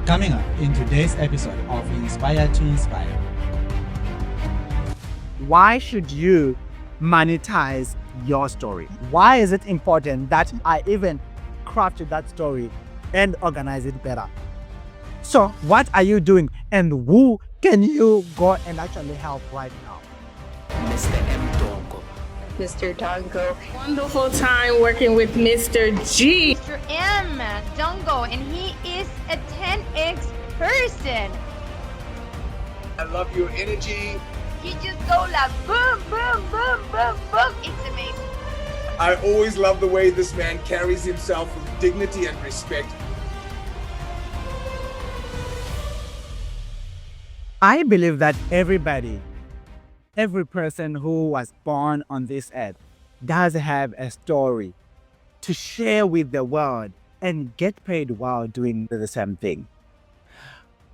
Coming up in today's episode of Inspire to Inspire. Why should you monetize your story? Why is it important that I even crafted that story and organize it better? So what are you doing and who can you go and actually help right now? Mr. M. Dongo. Mr. Dongo. Wonderful time working with Mr. G. Mr. M. Dongo, and he is a 10x person. I love your energy. You just go like boom, boom, boom, boom, boom. It's amazing. I always love the way this man carries himself with dignity and respect. I believe that every person who was born on this earth does have a story to share with the world and get paid while doing the same thing.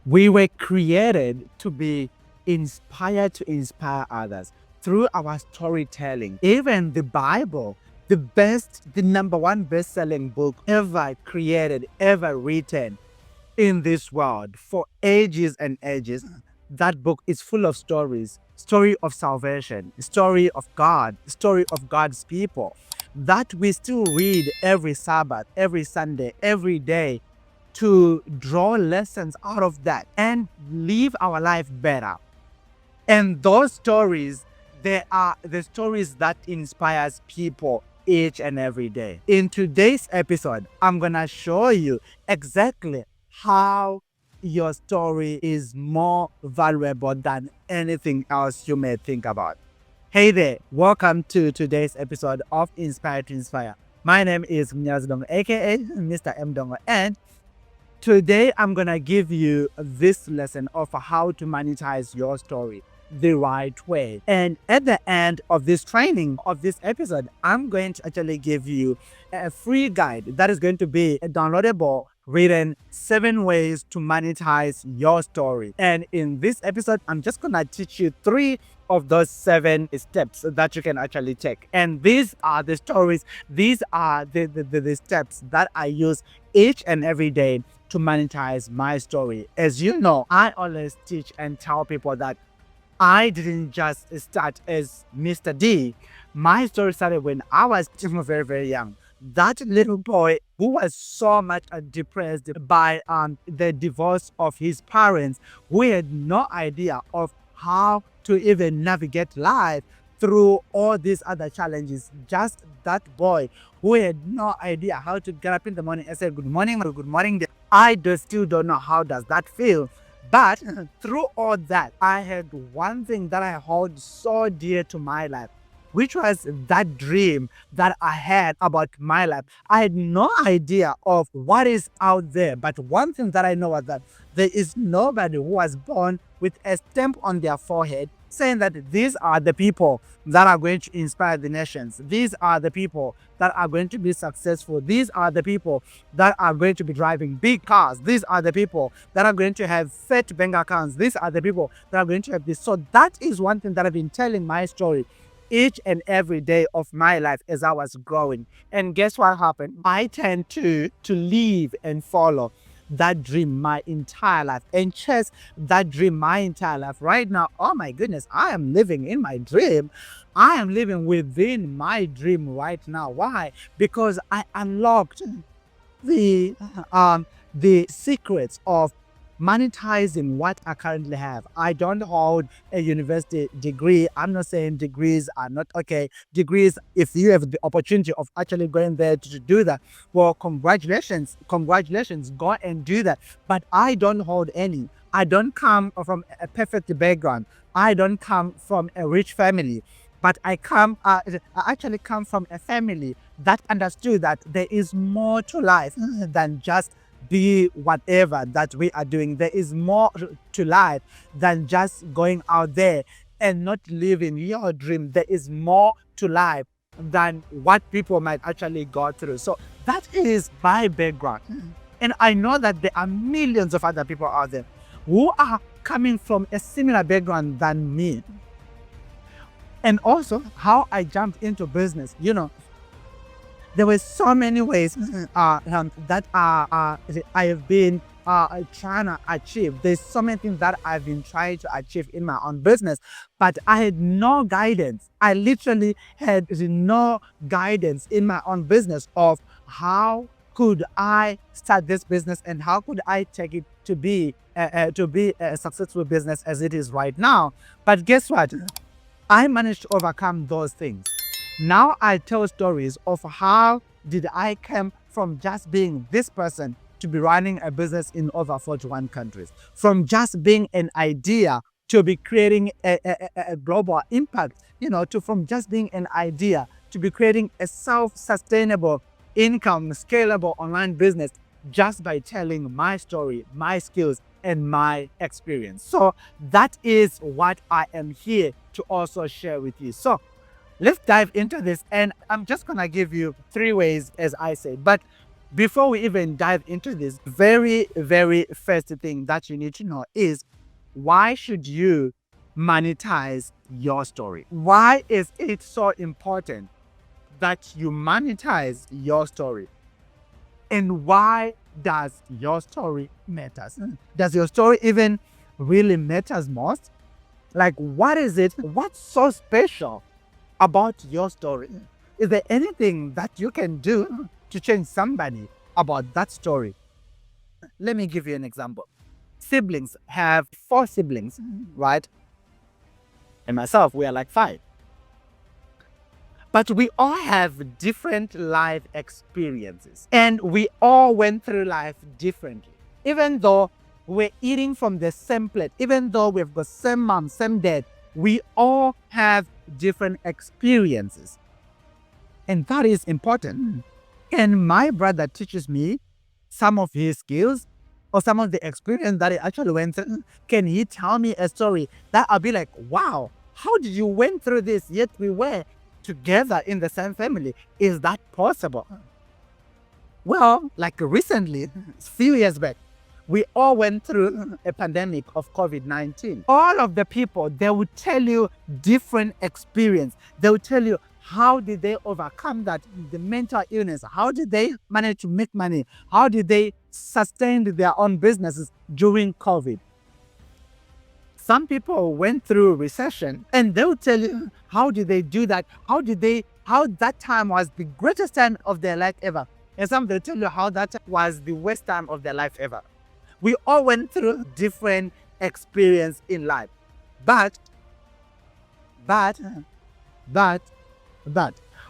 We were created to be inspired to inspire others through our storytelling. Even the Bible, the number one best-selling book ever created, ever written in this world for ages and ages. That book is full of stories, story of salvation, story of God, story of God's people that we still read every Sabbath, every Sunday, every day to draw lessons out of that and live our life better. And those stories, they are the stories that inspires people each and every day. In today's episode, I'm gonna show you exactly how your story is more valuable than anything else you may think about. Hey there, welcome to today's episode of Inspire to Inspire. My name is Mnyazi Dongo, aka Mr. M. Dongo, and today I'm gonna give you this lesson of how to monetize your story the right way. And at the end of this training, of this episode, I'm going to actually give you a free guide that is going to be a downloadable written 7 ways to monetize your story. And in this episode, I'm just gonna teach you 3 of those 7 steps that you can actually take. And these are the stories, these are the steps that I use each and every day to monetize my story. As you know, I always teach and tell people that I didn't just start as Mr. D. My story started when I was very, very young. That little boy who was so much depressed by the divorce of his parents, who had no idea of how to even navigate life through all these other challenges. Just that boy who had no idea how to get up in the morning and say good morning or good morning. I still don't know how does that feel. But through all that, I had one thing that I hold so dear to my life, which was that dream that I had about my life. I had no idea of what is out there, but one thing that I know was that there is nobody who was born with a stamp on their forehead saying that these are the people that are going to inspire the nations. These are the people that are going to be successful. These are the people that are going to be driving big cars. These are the people that are going to have fat bank accounts. These are the people that are going to have this. So that is one thing that I've been telling my story each and every day of my life as I was growing. And guess what happened? I tend to live and follow that dream my entire life and chase that dream my entire life. Right now, oh my goodness, I am living in my dream. I am living within my dream right now. Why? Because I unlocked the secrets of monetizing what I currently have. I don't hold a university degree. I'm not saying degrees are not okay. Degrees, if you have the opportunity of actually going there to do that, well, congratulations, go and do that. But I don't hold any. I don't come from a perfect background. I don't come from a rich family. But I actually come from a family that understood that there is more to life than just be whatever that we are doing. There is more to life than just going out there and not living your dream. There is more to life than what people might actually go through. So that is my background. And I know that there are millions of other people out there who are coming from a similar background than me. And also how I jumped into business, there were so many ways that I have been trying to achieve. There's so many things that I've been trying to achieve in my own business, but I had no guidance. I literally had no guidance in my own business of how could I start this business and how could I take it to be a successful business as it is right now. But guess what? I managed to overcome those things. Now I tell stories of how did I come from just being this person to be running a business in over 41 countries, from just being an idea to be creating a global impact, from just being an idea to be creating a self-sustainable income, scalable online business just by telling my story, my skills, and my experience. So that is what I am here to also share with you. So let's dive into this, and I'm just gonna give you 3 ways, as I said. But before we even dive into this, very, very first thing that you need to know is, why should you monetize your story? Why is it so important that you monetize your story? And why does your story matter? Does your story even really matters most? Like, what is it? What's so special about your story? Is there anything that you can do to change somebody about that story? Let me give you an example. Siblings have 4 siblings, right? And myself, we are like 5. But we all have different life experiences, and we all went through life differently. Even though we're eating from the same plate, even though we've got same mom, same dad, we all have different experiences. And that is important. And my brother teaches me some of his skills or some of the experience that he actually went through. Can he tell me a story that I'll be like, wow, how did you went through this, yet we were together in the same family? Is that possible? Well, like recently, a few years back, we all went through a pandemic of COVID-19. All of the people, they would tell you different experience. They would tell you how did they overcome that, the mental illness, how did they manage to make money, how did they sustain their own businesses during COVID. Some people went through recession, and they'll tell you how did they do that, how that time was the greatest time of their life ever. And some they'll tell you how that was the worst time of their life ever. We all went through different experience in life. But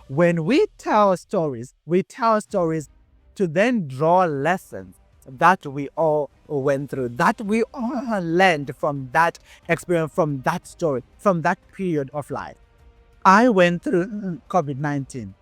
when we tell stories to then draw lessons that we all went through, that we all learned from that experience, from that story, from that period of life. I went through COVID-19,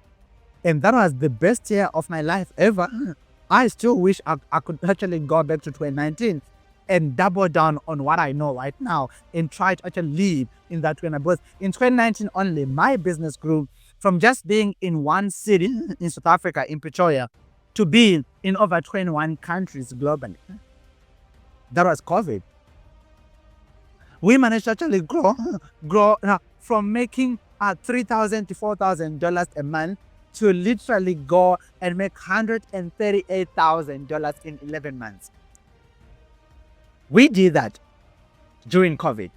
and that was the best year of my life ever. I still wish I could actually go back to 2019 and double down on what I know right now and try to actually live in that 2019. Because in 2019 only, my business grew from just being in one city in South Africa, in Pretoria, to being in over 21 countries globally. That was COVID. We managed to actually grow from making $3,000 to $4,000 a month to literally go and make $138,000 in 11 months. We did that during COVID.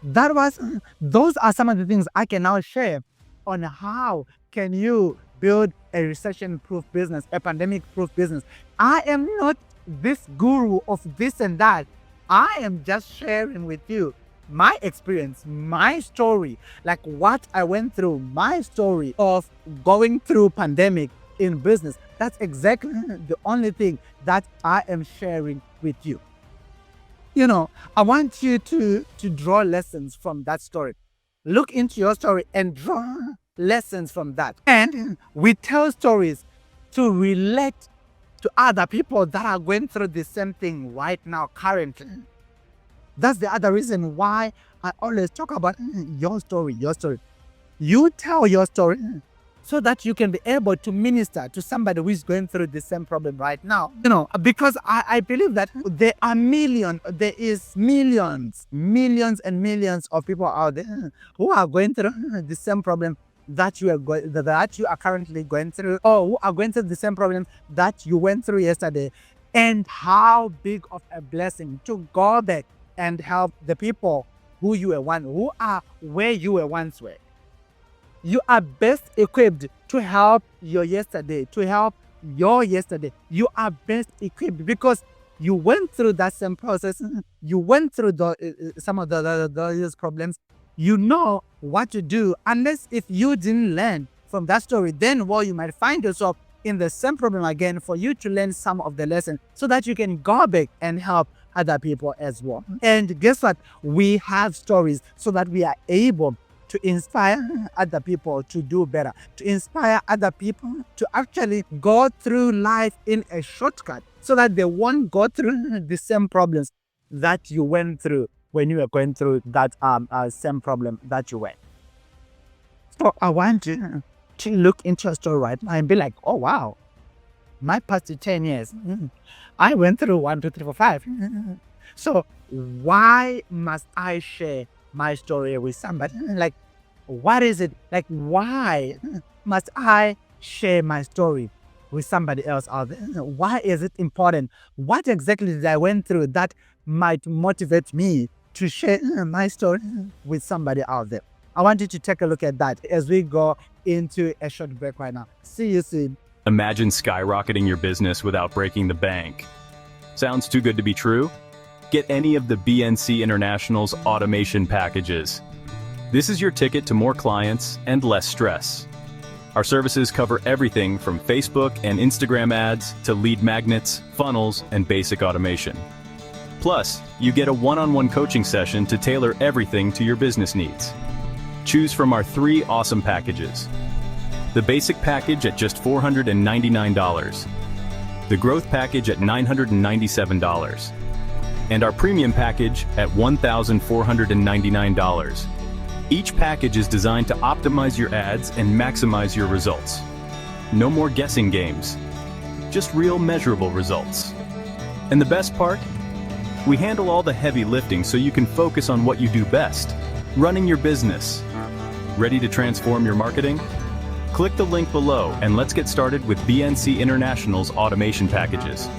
Those are some of the things I can now share on how can you build a recession-proof business, a pandemic-proof business. I am not this guru of this and that. I am just sharing with you my experience, my story, like what I went through, my story of going through pandemic in business. That's exactly the only thing that I am sharing with you. I want you to draw lessons from that story. Look into your story and draw lessons from that. And we tell stories to relate to other people that are going through the same thing right now, currently. That's the other reason why I always talk about your story. You tell your story so that you can be able to minister to somebody who is going through the same problem right now. Because I believe that there is millions and millions of people out there who are going through the same problem that you are currently going through, or who are going through the same problem that you went through yesterday. and how big of a blessing to go back and help the people who are where you were once were. You are best equipped to help your yesterday, to help your yesterday. You are best equipped because you went through that same process. You went through some of those problems. You know what to do. Unless if you didn't learn from that story, then you might find yourself in the same problem again, for you to learn some of the lessons so that you can go back and help other people as well. And guess what? We have stories so that we are able to inspire other people to do better, to inspire other people to actually go through life in a shortcut so that they won't go through the same problems that you went through when you were going through that same problem that you went. So I want you to look into your story right now and be like, oh wow, my past 10 years, I went through 1, 2, 3, 4, 5. So why must I share my story with somebody? Like, what is it? Like, why must I share my story with somebody else out there? Why is it important? What exactly did I went through that might motivate me to share my story with somebody out there? I want you to take a look at that as we go into a short break right now. See you soon. Imagine skyrocketing your business without breaking the bank. Sounds too good to be true? Get any of the BNC International's automation packages. This is your ticket to more clients and less stress. Our services cover everything from Facebook and Instagram ads to lead magnets, funnels, and basic automation. Plus, you get a one-on-one coaching session to tailor everything to your business needs. Choose from our 3 awesome packages. The basic package at just $499, the growth package at $997, and our premium package at $1,499. Each package is designed to optimize your ads and maximize your results. No more guessing games, just real measurable results. And the best part? We handle all the heavy lifting so you can focus on what you do best, running your business. Ready to transform your marketing? Click the link below and let's get started with BNC International's automation packages.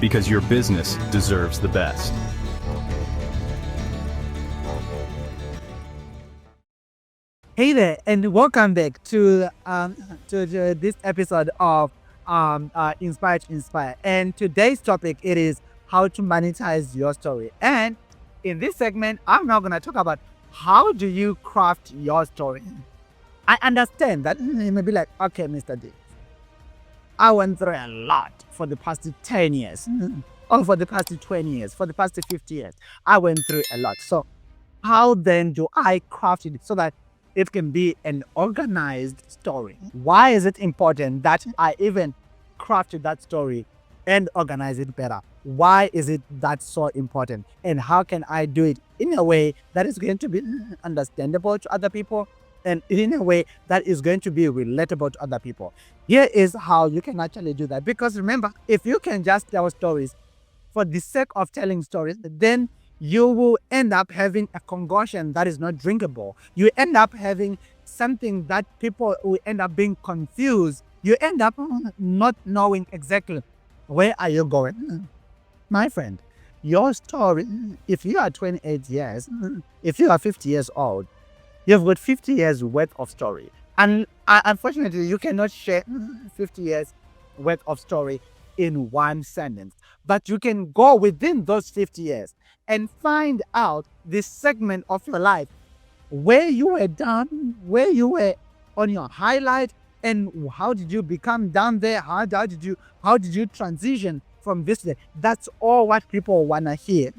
Because your business deserves the best. Hey there, and welcome back to this episode of Inspire to Inspire. And today's topic, it is how to monetize your story. And in this segment, I'm now going to talk about how do you craft your story. I understand that you may be like, okay, Mr. D, I went through a lot for the past 10 years, or for the past 20 years, for the past 50 years. I went through a lot. So how then do I craft it so that it can be an organized story? Why is it important that I even crafted that story and organize it better? Why is it that so important? And how can I do it in a way that is going to be understandable to other people and in a way that is going to be relatable to other people? Here is how you can actually do that. Because remember, if you can just tell stories for the sake of telling stories, then you will end up having a concoction that is not drinkable. You end up having something that people will end up being confused. You end up not knowing exactly where are you going. My friend, your story, if you are 28 years, if you are 50 years old, you've got 50 years worth of story. And unfortunately, you cannot share 50 years worth of story in one sentence. But you can go within those 50 years and find out this segment of your life where you were down, where you were on your highlight, and how did you become down there? How did you transition from this day? That's all what people wanna hear.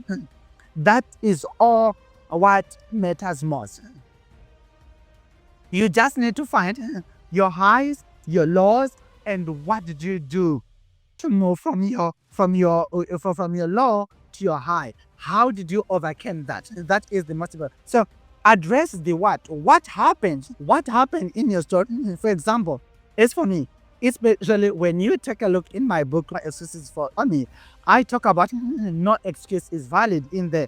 That is all what matters most. You just need to find your highs, your lows, and what did you do to move from your low to your high? How did you overcome that? That is the most important. So address the what. What happened? What happened in your story? For example, it's for me, especially when you take a look in my book, No Excuses for Me, I talk about no excuse is valid in there.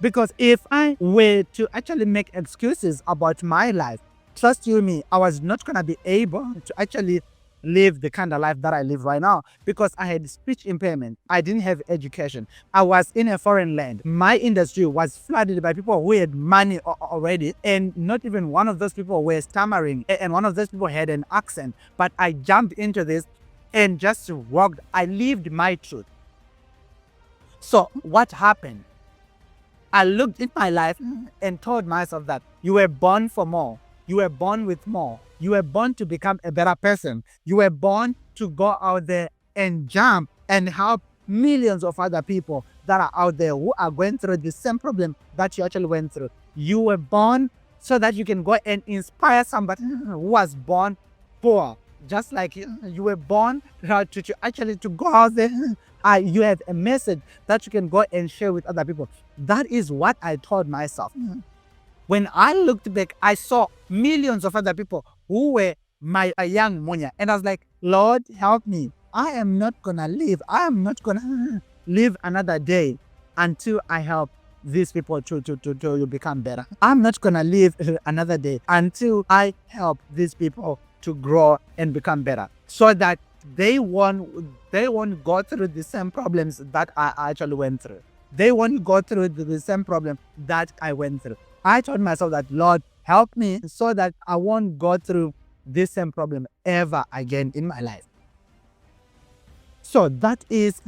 Because if I were to actually make excuses about my life, trust you me, I was not going to be able to actually live the kind of life that I live right now because I had speech impairment. I didn't have education. I was in a foreign land. My industry was flooded by people who had money already, and not even one of those people were stammering, and one of those people had an accent. But I jumped into this and just walked. I lived my truth. So what happened? I looked in my life and told myself that you were born for more. You were born with more. You were born to become a better person. You were born to go out there and jump and help millions of other people that are out there who are going through the same problem that you actually went through. You were born so that you can go and inspire somebody who was born poor. Just like you were born to actually to go out there. You have a message that you can go and share with other people. That is what I told myself. When I looked back, I saw millions of other people who were my young Munya. And I was like, Lord, help me. I am not going to live another day until I help these people to become better. I'm not going to live another day until I help these people to grow and become better, so that they won't go through the same problems that I actually went through. They won't go through the same problem that I went through. I told myself that, Lord, help me so that I won't go through this same problem ever again in my life. So that is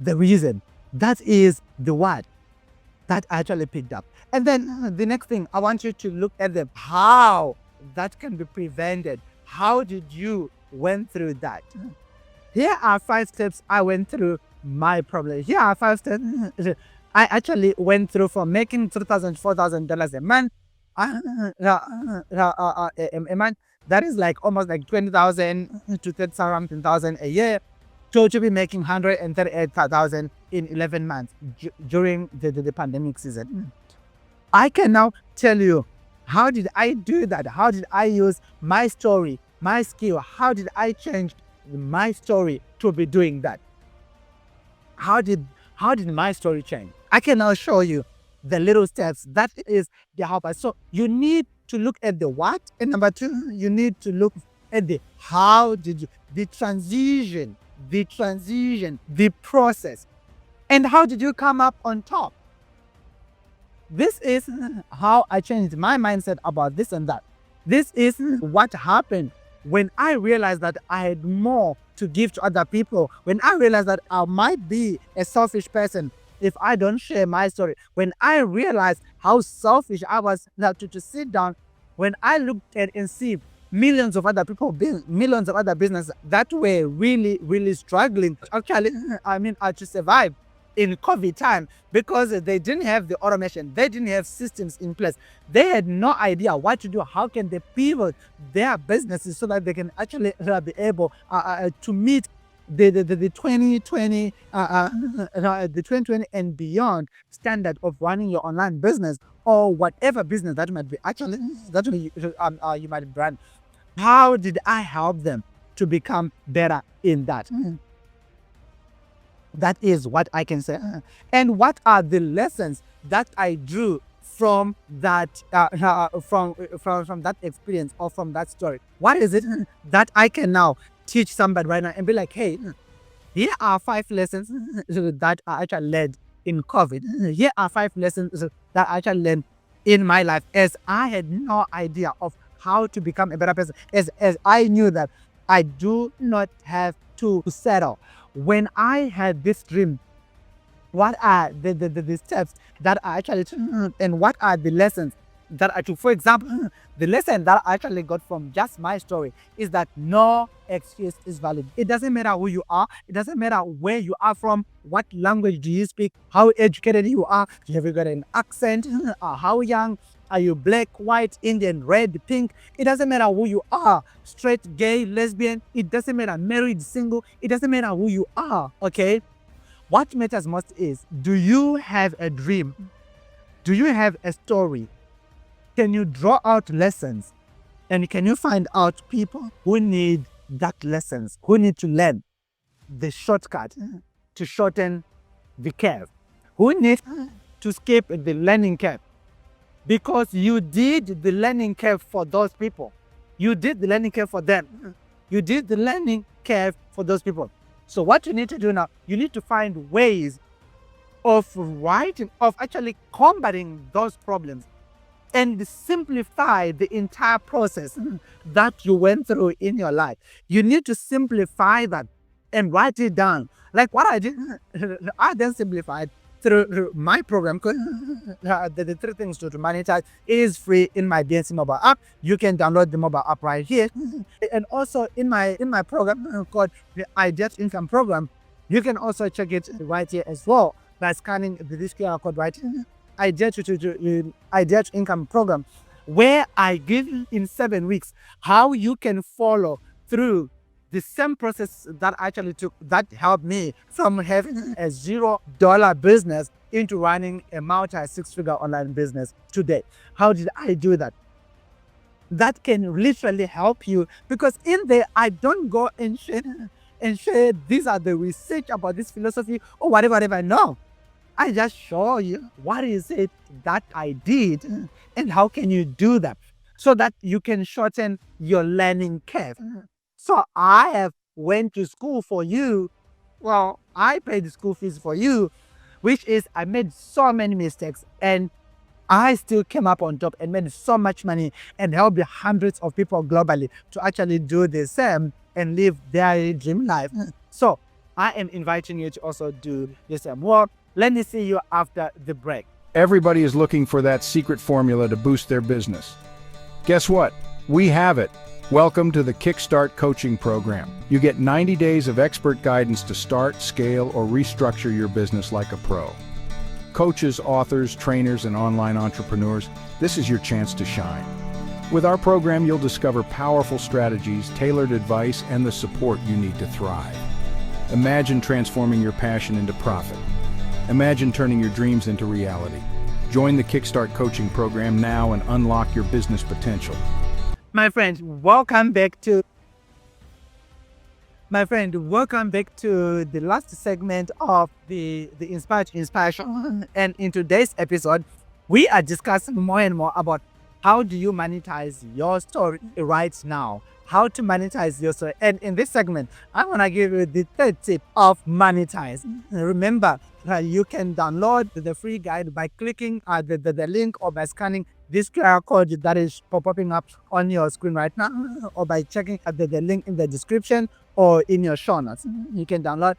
the reason. That is the word that I actually picked up. And then the next thing, I want you to look at how that can be prevented. How did you went through that? Here are 5 steps I went through my problem. Here are 5 steps I actually went through from making $3,000, $4,000 a month. A month. That is like almost like 20,000 to 30,000 a year. To be making 138,000 in 11 months during the pandemic season. I can now tell you, how did I do that? How did I use my story, my skill? How did I change my story to be doing that? How did my story change? I can now show you the little steps. That is the help. So you need to look at the what, and number 2, you need to look at the how did you, the transition, the process, and how did you come up on top? This is how I changed my mindset about this and that. This is what happened when I realized that I had more to give to other people. When I realized that I might be a selfish person if I don't share my story. When I realized how selfish I was to sit down. When I looked at and see millions of other people, millions of other businesses that were really, really struggling, actually, to survive in COVID time, because they didn't have the automation, they didn't have systems in place, they had no idea what to do. How can they pivot their businesses so that they can actually be able to meet the 2020 the 2020 and beyond standard of running your online business or whatever business that might be actually that you might brand. How did I help them to become better in that? That is what I can say. And what are the lessons that I drew from that from that experience or from that story? What is it that I can now teach somebody right now and be like, hey, here are 5 lessons that I actually learned in COVID. Here are 5 lessons that I actually learned in my life, as I had no idea of how to become a better person, as I knew that I do not have to settle. When I had this dream, what are the steps that I actually took, and what are the lessons that I took? For example, the lesson that I actually got from just my story is that no excuse is valid. It doesn't matter who you are. It doesn't matter where you are from. What language do you speak? How educated you are? Have you got an accent? How young? Are you black, white, Indian, red, pink? It doesn't matter who you are. Straight, gay, lesbian. It doesn't matter. Married, single. It doesn't matter who you are, okay? What matters most is, do you have a dream? Do you have a story? Can you draw out lessons? And can you find out people who need that lessons, who need to learn the shortcut to shorten the curve, who need to skip the learning curve? Because you did the learning curve for those people. You did the learning curve for them. You did the learning curve for those people. So what you need to do now, you need to find ways of actually combating those problems and simplify the entire process that you went through in your life. You need to simplify that and write it down. Like what I did, I then simplified through my program. The 3 things to monetize is free in my BNC mobile app. You can download the mobile app right here. And also in my program called the Ideas Income Program, you can also check it right here as well by scanning this QR code right here. Ideas Income Program, where I give you in 7 weeks how you can follow through the same process that actually that helped me from having a $0 business into running a multi-6-figure online business today. How did I do that? That can literally help you, because in there I don't go and share these are the research about this philosophy or whatever. No, I just show you what is it that I did and how can you do that so that you can shorten your learning curve. So I have went to school for you. Well, I paid the school fees for you, which is I made so many mistakes and I still came up on top and made so much money and helped hundreds of people globally to actually do the same and live their dream life. So I am inviting you to also do the same. Well, let me see you after the break. Everybody is looking for that secret formula to boost their business. Guess what? We have it. Welcome to the Kickstart Coaching Program. You get 90 days of expert guidance to start, scale, or restructure your business like a pro. Coaches, authors, trainers, and online entrepreneurs, this is your chance to shine. With our program, you'll discover powerful strategies, tailored advice, and the support you need to thrive. Imagine transforming your passion into profit. Imagine turning your dreams into reality. Join the Kickstart Coaching Program now and unlock your business potential. My friend, welcome back to the last segment of the Inspired Inspiration. And in today's episode, we are discussing more and more about how do you monetize your story right now. How to monetize your story. And in this segment, I want to give you the 3rd tip of monetize. Remember, you can download the free guide by clicking the link or by scanning this QR code that is popping up on your screen right now, or by checking the link in the description or in your show notes. You can download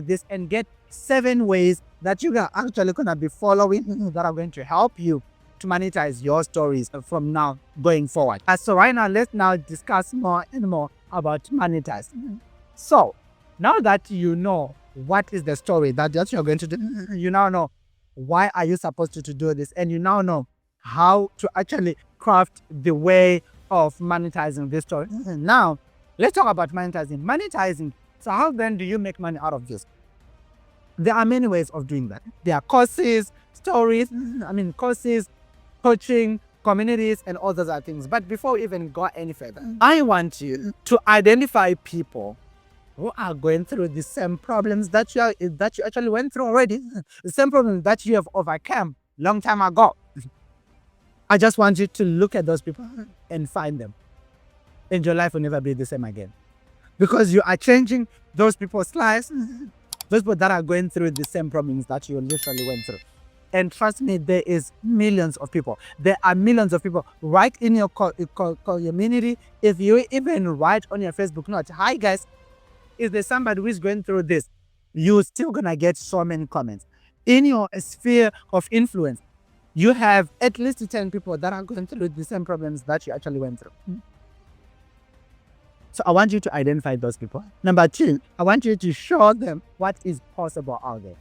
this and get 7 ways that you are actually going to be following that are going to help you to monetize your stories from now going forward. So right now, let's now discuss more and more about monetizing. So now that you know what is the story that you're going to do, you now know why are you supposed to do this, and you now know how to actually craft the way of monetizing this story. Now, let's talk about monetizing. Monetizing. So how then do you make money out of this? There are many ways of doing that. There are courses, courses, coaching, communities, and all those other things. But before we even go any further, I want you to identify people who are going through the same problems that you actually went through already, the same problems that you have overcome long time ago. I just want you to look at those people and find them. And your life will never be the same again. Because you are changing those people's lives, those people that are going through the same problems that you literally went through. And trust me, there is millions of people. There are millions of people right in your community. If you even write on your Facebook note, hi guys, is there somebody who is going through this? You're still gonna get so many comments. In your sphere of influence, you have at least 10 people that are going through the same problems that you actually went through. So I want you to identify those people. Number 2, I want you to show them what is possible out there.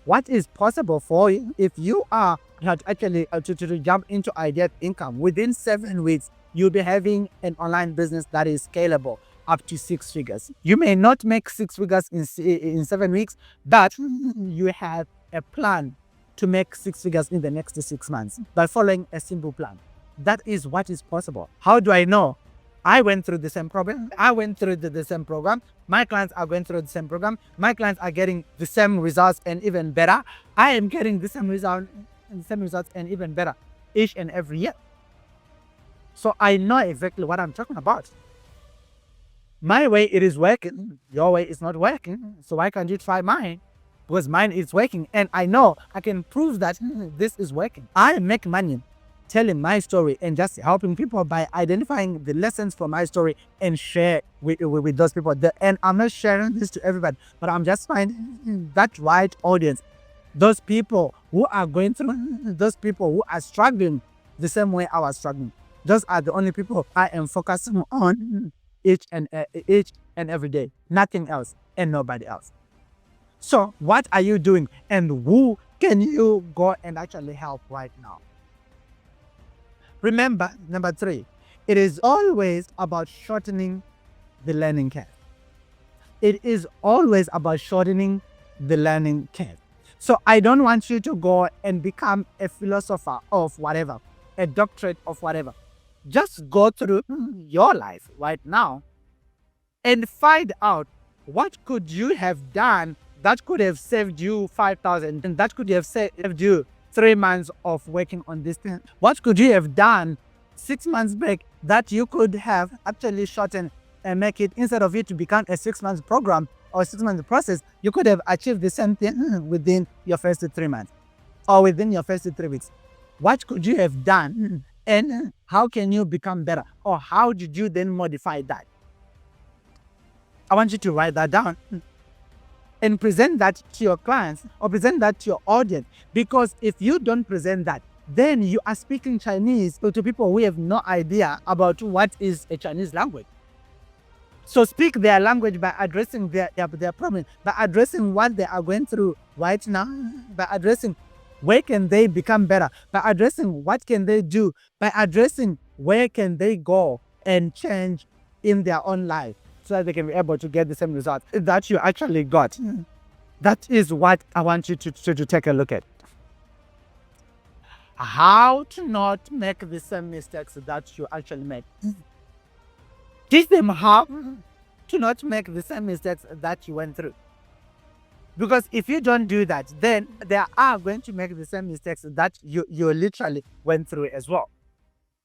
What is possible for you if you are actually to jump into ideal income. Within 7 weeks, you'll be having an online business that is scalable up to 6 figures. You may not make 6 figures in 7 weeks, but you have a plan to make 6 figures in the next 6 months by following a simple plan. That is what is possible. How do I know? I went through the same problem. I went through the same program. My clients are going through the same program. My clients are getting the same results and even better. I am getting the same results and even better each and every year. So I know exactly what I'm talking about. My way, it is working. Your way is not working. So why can't you try mine? Because mine is working. And I know I can prove that this is working. I make money telling my story and just helping people by identifying the lessons from my story and share with those people. And I'm not sharing this to everybody, but I'm just finding that right audience. Those people who are going through, those people who are struggling the same way I was struggling. Those are the only people I am focusing on each and every day. Nothing else and nobody else. So what are you doing and who can you go and actually help right now? Remember, number 3, it is always about shortening the learning curve. It is always about shortening the learning curve. So I don't want you to go and become a philosopher of whatever, a doctorate of whatever. Just go through your life right now and find out what could you have done that could have saved you 5,000 and that could have saved you 3 months of working on this thing. What could you have done 6 months back that you could have actually shortened and make it, instead of it to become a 6-month program or 6-month process, you could have achieved the same thing within your first 3 months or within your first 3 weeks. What could you have done and how can you become better, or how did you then modify that? I want you to write that down and present that to your clients or present that to your audience, because if you don't present that, then you are speaking Chinese to people who have no idea about what is a Chinese language. So speak their language by addressing their problem, by addressing what they are going through right now, by addressing where can they become better, by addressing what can they do, by addressing where can they go and change in their own life, so that they can be able to get the same results that you actually got. That is what I want you to take a look at. How to not make the same mistakes that you actually made. Teach them how to not make the same mistakes that you went through. Because if you don't do that, then they are going to make the same mistakes that you literally went through as well.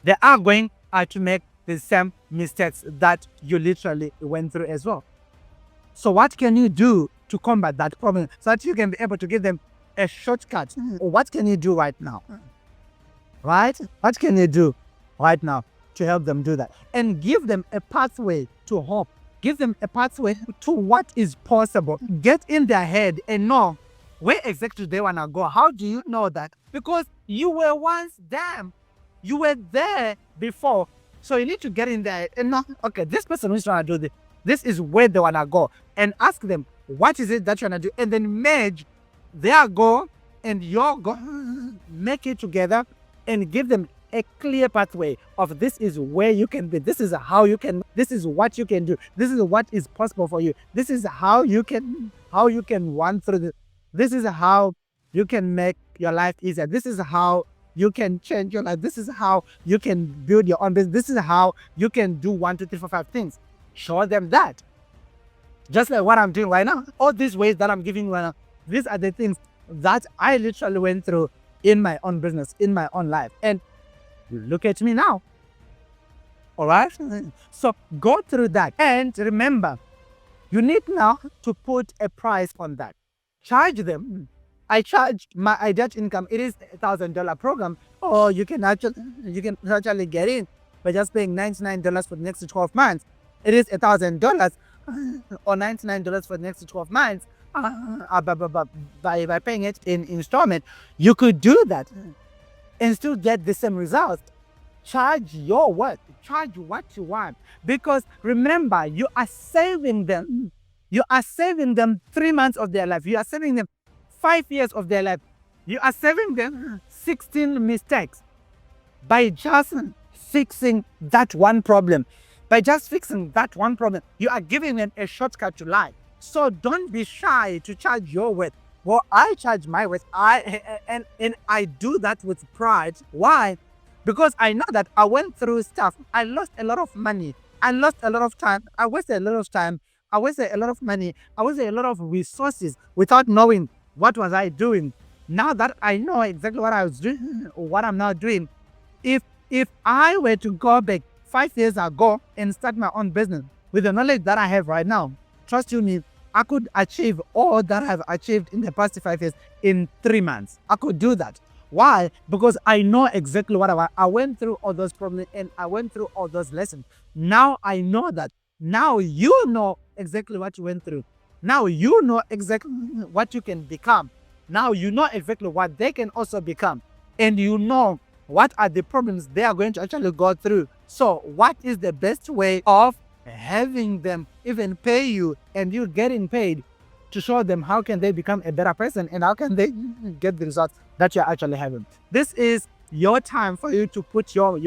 They are going to make the same mistakes that you literally went through as well. So what can you do to combat that problem so that you can be able to give them a shortcut? What can you do right now? Right? What can you do right now to help them do that? And give them a pathway to hope. Give them a pathway to what is possible. Get in their head and know where exactly they want to go. How do you know that? Because you were once them. You were there before. So you need to get in there and know, okay, this person who's trying to do this, this is where they want to go. And ask them, what is it that you want to do? And then merge their goal and your goal. Make it together and give them a clear pathway of this is where you can be. This is how you can, this is what you can do. This is what is possible for you. This is how you can run through this. This is how you can make your life easier. This is how you can change your life. This is how you can build your own business. This is how you can do 1, 2, 3, 4, 5 things. Show them that. Just like what I'm doing right now. All these ways that I'm giving right now, these are the things that I literally went through in my own business, in my own life. And look at me now. All right? So go through that. And remember, you need now to put a price on that. Charge them. I charge my ideal income. It is $1,000 program. Or you can actually get in by just paying $99 for the next 12 months. It is $1,000 or $99 for the next 12 months. By paying it in installment, you could do that and still get the same results. Charge your work, charge what you want, because remember, you are saving them. You are saving them 3 months of their life. You are saving them 5 years of their life. You are saving them 16 mistakes by just fixing that one problem. By just fixing that one problem, you are giving them a shortcut to life. So don't be shy to charge your worth. Well, I charge my worth. And I do that with pride. Why? Because I know that I went through stuff. I lost a lot of money. I lost a lot of time. I wasted a lot of time. I wasted a lot of money. I wasted a lot of resources without knowing what was I doing. Now that I know exactly what I was doing, or what I'm now doing, if I were to go back 5 years ago and start my own business, with the knowledge that I have right now, trust you me, I could achieve all that I've achieved in the past 5 years in 3 months. I could do that. Why? Because I know exactly what I went through all those problems and I went through all those lessons. Now I know that. Now you know exactly what you went through. Now you know exactly what you can become. Now you know exactly what they can also become. And you know what are the problems they are going to actually go through. So what is the best way of having them even pay you and you getting paid to show them how can they become a better person and how can they get the results that you're actually having. This is your time for you to put your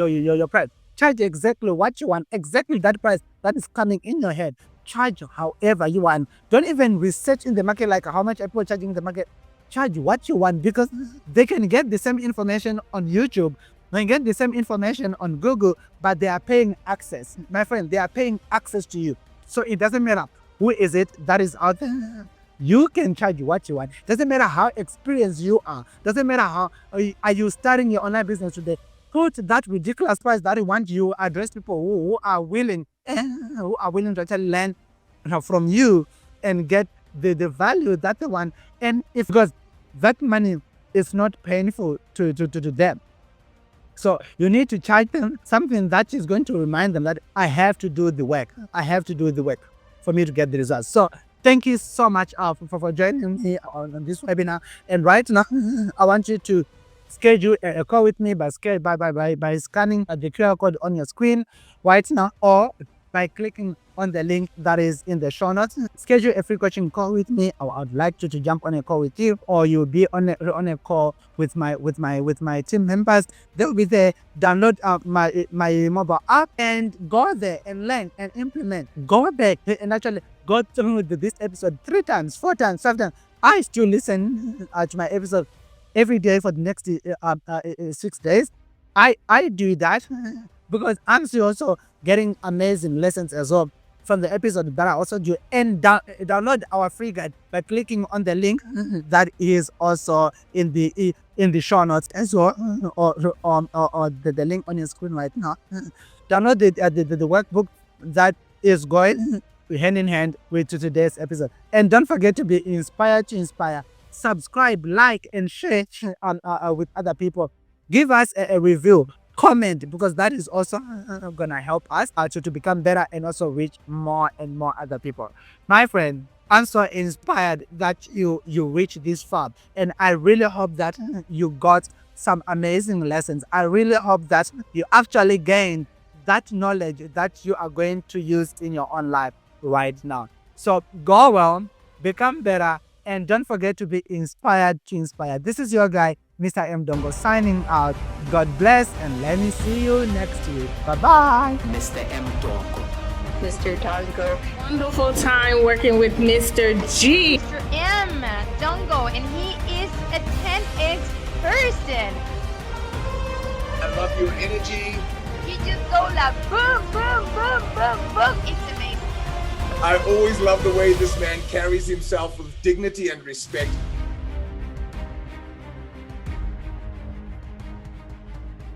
price. Charge exactly what you want, exactly that price that is coming in your head. Charge however you want. Don't even research in the market like how much people are charging in the market. Charge what you want because they can get the same information on YouTube. They can get the same information on Google, but they are paying access. My friend, they are paying access to you. So it doesn't matter who is it that is out there. You can charge what you want. Doesn't matter how experienced you are. Doesn't matter how are you starting your online business today. Put that ridiculous price that you want. You address people who are willing to actually learn from you and get the value that they want. And if because that money is not painful to them. So you need to charge them something that is going to remind them that I have to do the work. I have to do the work for me to get the results. So thank you so much for joining me on this webinar. And right now, I want you to schedule a call with me by scanning the QR code on your screen right now or by clicking on the link that is in the show notes. Schedule a free coaching call with me. I would like you to jump on a call with you, or you'll be on a call with my team members. They'll be there. Download my mobile app and go there and learn and implement. Go back and actually go through this episode 3 times, 4 times, 5 times. I still listen to my episode every day for the next 6 days. I do that because I'm still also getting amazing lessons as well from the episode that I also do. And download our free guide by clicking on the link that is also in the show notes as well, or the link on your screen right now. Download the workbook that is going hand in hand with today's episode. And don't forget to be inspired to inspire. Subscribe, like, and share with other people. Give us a review. Comment, because that is also gonna help us to become better and also reach more and more other people. My friend, I'm so inspired that you reach this far, and I really hope that you got some amazing lessons. I really hope that you actually gained that knowledge that you are going to use in your own life right now. So go well, become better, and don't forget to be inspired to inspire. This is your guy, Mr. M. Dongo, signing out. God bless, and let me see you next week. Bye-bye. Mr. M. Dongo. Mr. Dongo. Wonderful time working with Mr. G. Mr. M. Dongo, and he is a 10x person. I love your energy. You just go like boom, boom, boom, boom, boom. It's amazing. I always love the way this man carries himself with dignity and respect.